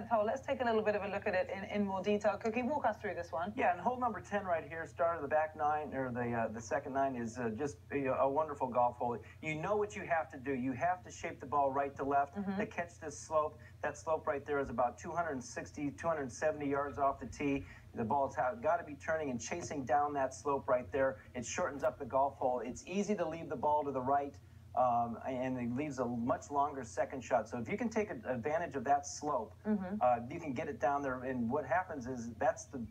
hole. Let's take a little bit of a look at it in more detail. Cookie, walk us through this one. Yeah, and hole number 10 right here, start of the back nine, or the second nine, is just a wonderful golf hole. You know what you have to do. You have to shape the ball right to left to catch this slope. That slope right there is about 260, 270 yards off the tee. The ball's got to be turning and chasing down that slope right there. It shortens up the golf hole. It's easy to leave the ball to the right, and it leaves a much longer second shot. So if you can take advantage of that slope, you can get it down there. And what happens is that's the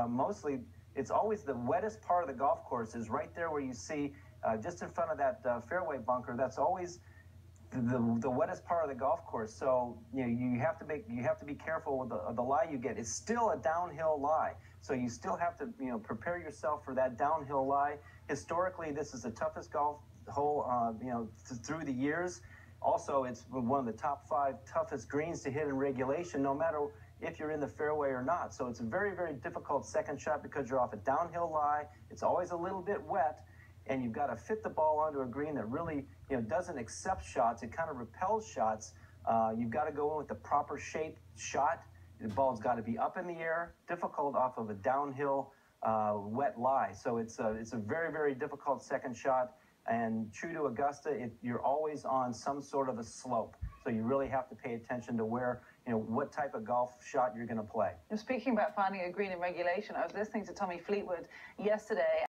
mostly, it's always the wettest part of the golf course is right there where you see just in front of that fairway bunker. That's always the wettest part of the golf course. So you have to be careful with the lie you get. It's still a downhill lie, so you still have to prepare yourself for that downhill lie. Historically, this is the toughest golf hole through the years. Also, it's one of the top 5 toughest greens to hit in regulation, no matter if you're in the fairway or not. So it's a very, very difficult second shot because you're off a downhill lie. It's always a little bit wet, and you've got to fit the ball onto a green that really doesn't accept shots. It kind of repels shots. You've got to go in with the proper shaped shot. The ball's got to be up in the air, difficult off of a downhill wet lie. So it's a very, very difficult second shot. And true to Augusta, you're always on some sort of a slope. So you really have to pay attention to where, what type of golf shot you're going to play. You're speaking about finding a green in regulation. I was listening to Tommy Fleetwood yesterday.